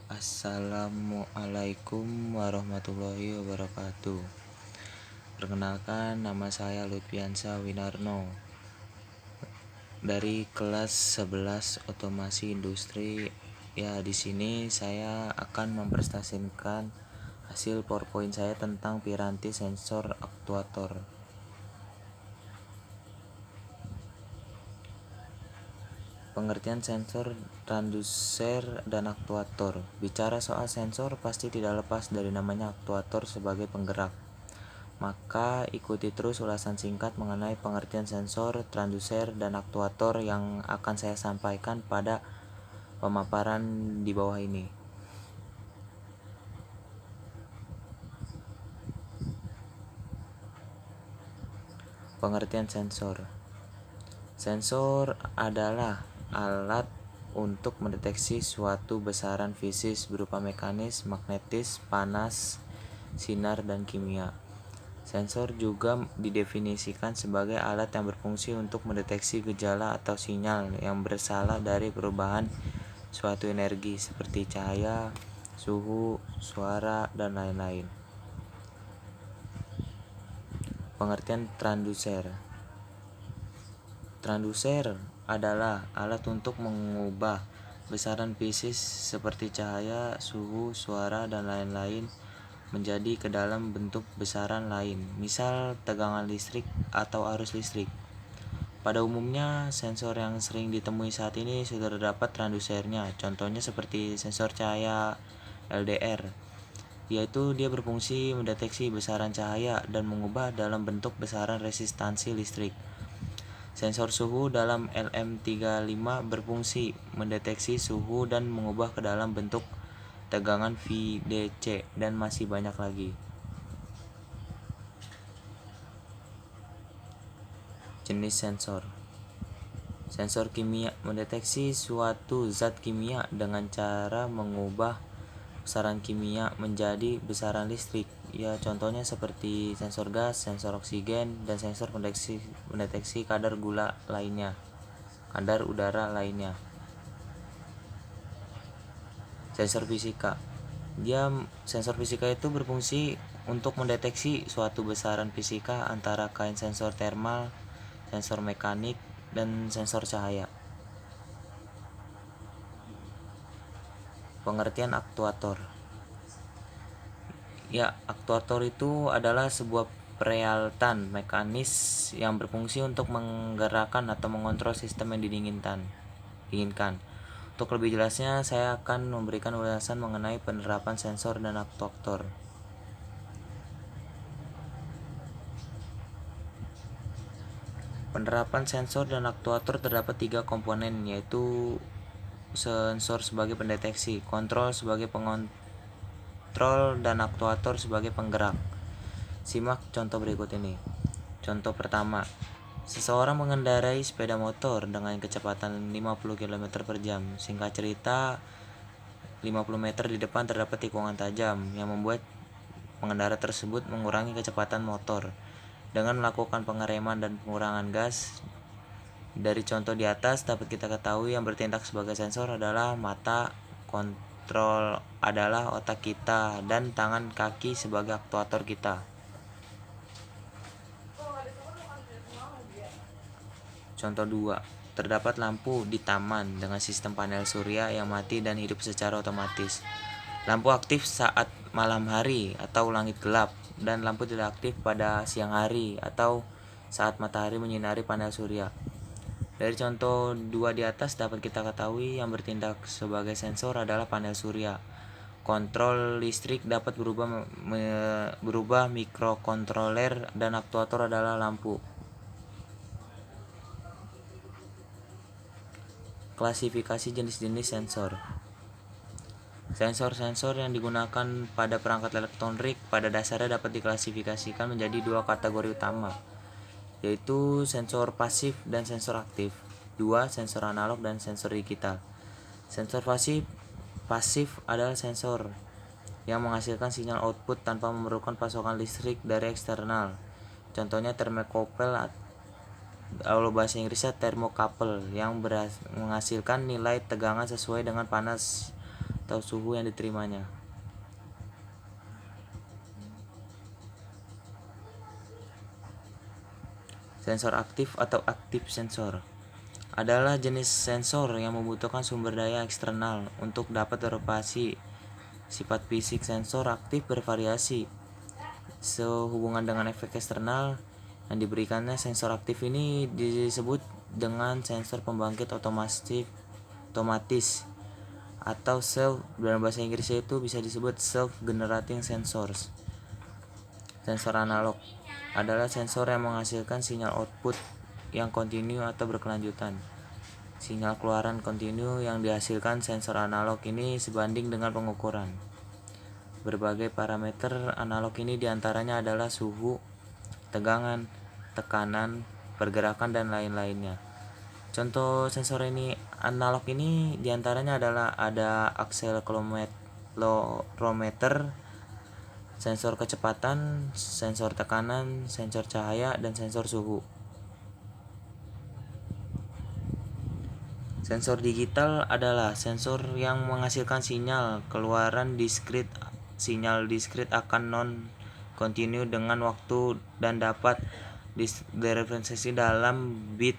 Assalamualaikum warahmatullahi wabarakatuh. Perkenalkan, nama saya Lutfiansa Winarno dari kelas 11 Otomasi Industri. Ya, di sini saya akan mempresentasikan hasil PowerPoint saya tentang piranti sensor aktuator. Pengertian sensor, transducer, dan aktuator. Bicara soal sensor pasti tidak lepas dari namanya aktuator sebagai penggerak. Maka ikuti terus ulasan singkat mengenai pengertian sensor, transducer, dan aktuator yang akan saya sampaikan pada pemaparan di bawah ini. Pengertian sensor. Sensor adalah alat untuk mendeteksi suatu besaran fisik berupa mekanis, magnetis, panas, sinar, dan kimia. Sensor juga didefinisikan sebagai alat yang berfungsi untuk mendeteksi gejala atau sinyal yang berasal dari perubahan suatu energi seperti cahaya, suhu, suara, dan lain-lain. Pengertian transducer. Transducer adalah alat untuk mengubah besaran fisik seperti cahaya, suhu, suara, dan lain-lain menjadi ke dalam bentuk besaran lain, misal tegangan listrik atau arus listrik. Pada umumnya, sensor yang sering ditemui saat ini sudah terdapat transdusernya. Contohnya seperti sensor cahaya LDR, yaitu dia berfungsi mendeteksi besaran cahaya dan mengubah dalam bentuk besaran resistansi listrik. Sensor suhu dalam LM35 berfungsi mendeteksi suhu dan mengubah ke dalam bentuk tegangan VDC, dan masih banyak lagi. Jenis sensor. Sensor kimia mendeteksi suatu zat kimia dengan cara mengubah besaran kimia menjadi besaran listrik. Ya, contohnya seperti sensor gas, sensor oksigen, dan sensor mendeteksi kadar udara lainnya. Sensor fisika. Sensor fisika itu berfungsi untuk mendeteksi suatu besaran fisika antara kain sensor thermal, sensor mekanik, dan sensor cahaya. Pengertian aktuator. Ya, aktuator itu adalah sebuah peralatan mekanis yang berfungsi untuk menggerakkan atau mengontrol sistem yang diinginkan. Untuk lebih jelasnya, saya akan memberikan ulasan mengenai penerapan sensor dan aktuator. Penerapan sensor dan aktuator terdapat 3 komponen, yaitu sensor sebagai pendeteksi, kontrol sebagai pengontrol, dan aktuator sebagai penggerak. Simak contoh berikut ini. Contoh pertama, seseorang mengendarai sepeda motor dengan kecepatan 50 km per jam. Singkat cerita, 50 meter di depan terdapat tikungan tajam yang membuat pengendara tersebut mengurangi kecepatan motor dengan melakukan pengereman dan pengurangan gas. Dari contoh di atas dapat kita ketahui yang bertindak sebagai sensor adalah mata, kontrol adalah otak kita, dan tangan kaki sebagai aktuator kita. Contoh 2. Terdapat lampu di taman dengan sistem panel surya yang mati dan hidup secara otomatis. Lampu aktif saat malam hari atau langit gelap, dan lampu tidak aktif pada siang hari atau saat matahari menyinari panel surya. Dari contoh 2 di atas dapat kita ketahui yang bertindak sebagai sensor adalah panel surya. Kontrol listrik dapat berubah mikrokontroler, dan aktuator adalah lampu. Klasifikasi jenis-jenis sensor. Sensor-sensor yang digunakan pada perangkat elektronik pada dasarnya dapat diklasifikasikan menjadi 2 kategori utama, yaitu sensor pasif dan sensor aktif. 2. Sensor analog dan sensor digital. Sensor pasif adalah sensor yang menghasilkan sinyal output tanpa memerlukan pasokan listrik dari eksternal. Contohnya thermocouple atau bahasa Inggrisnya thermocouple yang menghasilkan nilai tegangan sesuai dengan panas atau suhu yang diterimanya. Sensor aktif atau aktif sensor adalah jenis sensor yang membutuhkan sumber daya eksternal untuk dapat beroperasi. Sifat fisik sensor aktif bervariasi sehubungan dengan efek eksternal yang diberikannya. Sensor aktif ini disebut dengan sensor pembangkit otomatis atau self, dalam bahasa Inggrisnya itu bisa disebut self generating sensors. Sensor analog adalah sensor yang menghasilkan sinyal output yang kontinu atau berkelanjutan. Sinyal keluaran kontinu yang dihasilkan sensor analog ini sebanding dengan pengukuran. Berbagai parameter analog ini diantaranya adalah suhu, tegangan, tekanan, pergerakan, dan lain-lainnya. Contoh sensor ini analog ini diantaranya adalah ada akselerometer, sensor kecepatan, sensor tekanan, sensor cahaya, dan sensor suhu. Sensor digital adalah sensor yang menghasilkan sinyal keluaran diskrit. Sinyal diskrit akan non-kontinu dengan waktu dan dapat direpresentasi dalam bit.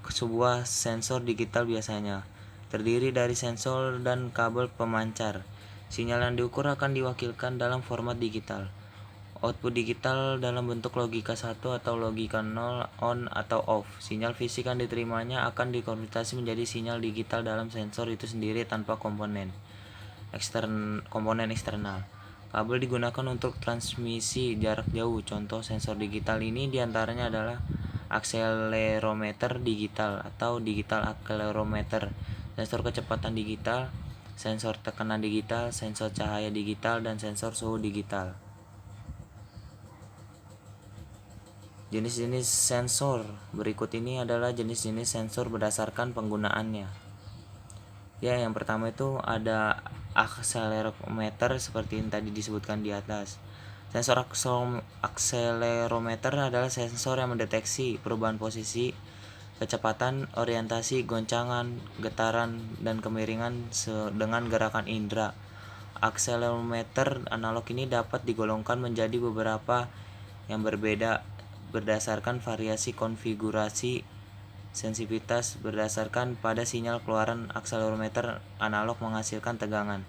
Sebuah sensor digital biasanya terdiri dari sensor dan kabel pemancar. Sinyal yang diukur akan diwakilkan dalam format digital. Output digital dalam bentuk logika 1 atau logika 0, on atau off. Sinyal fisik yang diterimanya akan dikonvertasi menjadi sinyal digital dalam sensor itu sendiri tanpa komponen eksternal. Kabel digunakan untuk transmisi jarak jauh. Contoh sensor digital ini diantaranya adalah akselerometer digital atau digital akselerometer, sensor kecepatan digital, sensor tekanan digital, sensor cahaya digital, dan sensor suhu digital. Jenis-jenis sensor berikut ini adalah jenis-jenis sensor berdasarkan penggunaannya. Ya, yang pertama itu ada akselerometer seperti yang tadi disebutkan di atas. Sensor akselerometer adalah sensor yang mendeteksi perubahan posisi, kecepatan, orientasi, goncangan, getaran, dan kemiringan dengan gerakan indera. Akselerometer analog ini dapat digolongkan menjadi beberapa yang berbeda berdasarkan variasi konfigurasi. Sensitivitas berdasarkan pada sinyal keluaran akselerometer analog menghasilkan tegangan.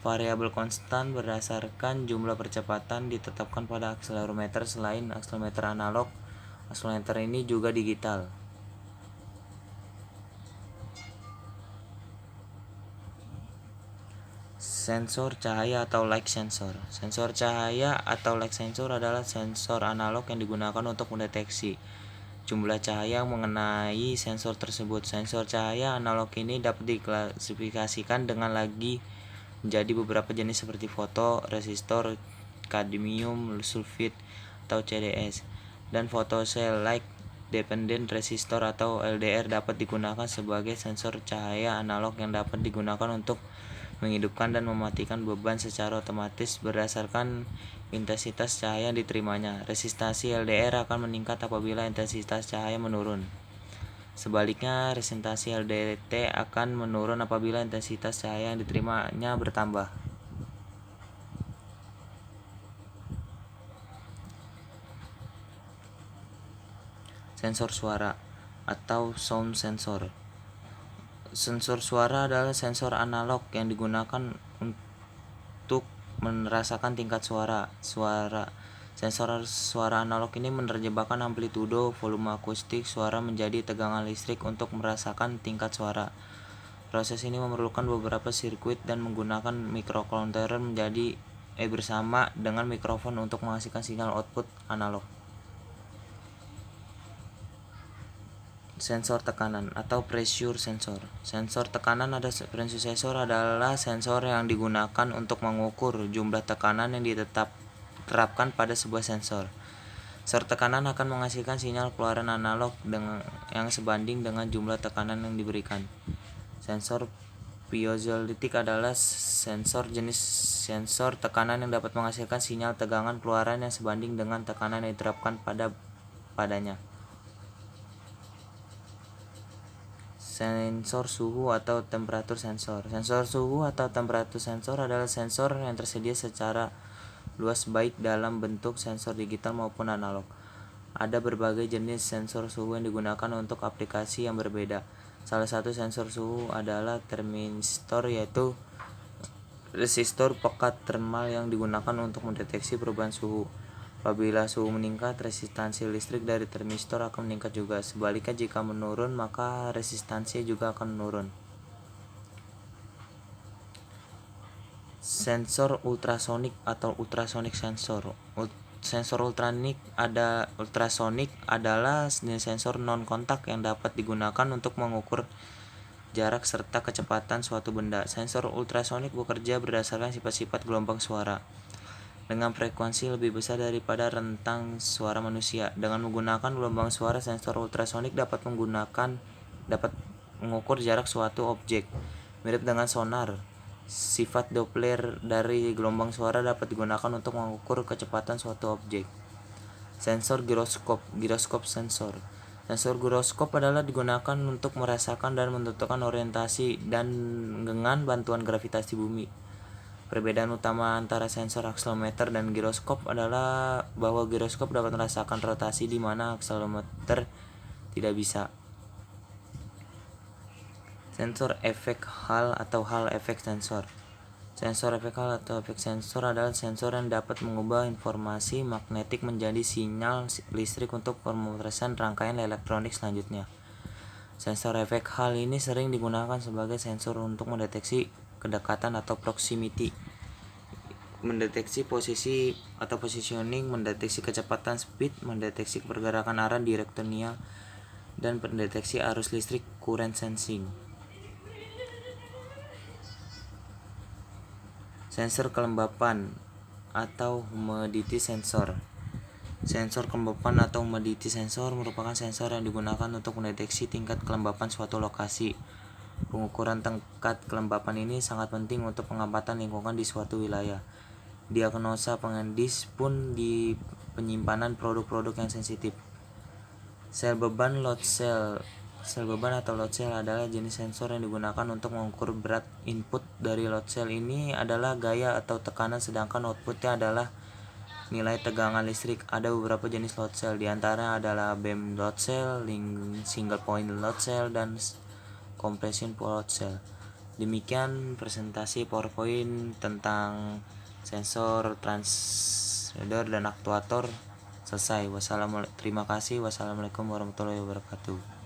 Variabel konstan berdasarkan jumlah percepatan ditetapkan pada akselerometer. Selain akselerometer analog, akselerometer ini juga digital. Sensor cahaya atau light sensor. Sensor cahaya atau light sensor adalah sensor analog yang digunakan untuk mendeteksi jumlah cahaya yang mengenai sensor tersebut. Sensor cahaya analog ini dapat diklasifikasikan dengan lagi menjadi beberapa jenis seperti foto, resistor, kadmium sulfide atau CDS, dan photocell light dependent resistor atau LDR dapat digunakan sebagai sensor cahaya analog yang dapat digunakan untuk menghidupkan dan mematikan beban secara otomatis berdasarkan intensitas cahaya yang diterimanya. Resistansi LDR akan meningkat apabila intensitas cahaya menurun. Sebaliknya, resistansi LDT akan menurun apabila intensitas cahaya yang diterimanya bertambah. Sensor suara atau sound sensor. Sensor suara adalah sensor analog yang digunakan untuk merasakan tingkat suara. Sensor suara analog ini menerjemahkan amplitudo, volume akustik suara menjadi tegangan listrik untuk merasakan tingkat suara. Proses ini memerlukan beberapa sirkuit dan menggunakan microcontroller bersama dengan mikrofon untuk menghasilkan sinyal output analog. Sensor tekanan atau pressure sensor. Sensor tekanan pressure sensor adalah sensor yang digunakan untuk mengukur jumlah tekanan yang diterapkan pada sebuah sensor. Sensor tekanan akan menghasilkan sinyal keluaran analog yang sebanding dengan jumlah tekanan yang diberikan. Sensor piezoelektrik adalah jenis sensor tekanan yang dapat menghasilkan sinyal tegangan keluaran yang sebanding dengan tekanan yang diterapkan padanya. Sensor suhu atau temperatur sensor. Sensor suhu atau temperatur sensor adalah sensor yang tersedia secara luas baik dalam bentuk sensor digital maupun analog. Ada berbagai jenis sensor suhu yang digunakan untuk aplikasi yang berbeda. Salah satu sensor suhu adalah termistor, yaitu resistor pekat termal yang digunakan untuk mendeteksi perubahan suhu. Apabila suhu meningkat, resistansi listrik dari termistor akan meningkat juga. Sebaliknya, jika menurun, maka resistansi juga akan menurun. Sensor ultrasonik atau ultrasonik sensor. Sensor ultrasonik adalah jenis sensor non kontak yang dapat digunakan untuk mengukur jarak serta kecepatan suatu benda. Sensor ultrasonik bekerja berdasarkan sifat-sifat gelombang suara dengan frekuensi lebih besar daripada rentang suara manusia. Dengan menggunakan gelombang suara, sensor ultrasonik dapat mengukur jarak suatu objek. Mirip dengan sonar, sifat Doppler dari gelombang suara dapat digunakan untuk mengukur kecepatan suatu objek. Sensor giroskop sensor. Sensor giroskop adalah digunakan untuk merasakan dan menentukan orientasi dan dengan bantuan gravitasi bumi. Perbedaan utama antara sensor akselerometer dan giroskop adalah bahwa giroskop dapat merasakan rotasi di mana akselerometer tidak bisa. Sensor efek Hall atau Hall efek sensor. Sensor efek Hall atau efek sensor adalah sensor yang dapat mengubah informasi magnetik menjadi sinyal listrik untuk pemrosesan rangkaian elektronik selanjutnya. Sensor efek Hall ini sering digunakan sebagai sensor untuk mendeteksi kedekatan atau proximity, mendeteksi posisi atau positioning, mendeteksi kecepatan speed, mendeteksi pergerakan arah direktonia, dan mendeteksi arus listrik current sensing. Sensor kelembapan atau humidity sensor. Sensor kelembapan atau humidity sensor merupakan sensor yang digunakan untuk mendeteksi tingkat kelembapan suatu lokasi. Pengukuran tingkat kelembapan ini sangat penting untuk pengamatan lingkungan di suatu wilayah. Diagnosa pengendis pun di penyimpanan produk-produk yang sensitif. Sel beban load cell. Sel beban atau load cell adalah jenis sensor yang digunakan untuk mengukur berat. Input dari load cell ini adalah gaya atau tekanan, sedangkan outputnya adalah nilai tegangan listrik. Ada beberapa jenis load cell, diantara adalah beam load cell, single point load cell, dan compression load cell. Demikian presentasi PowerPoint tentang sensor, transducer, dan aktuator selesai. Terima kasih. Wassalamualaikum warahmatullahi wabarakatuh.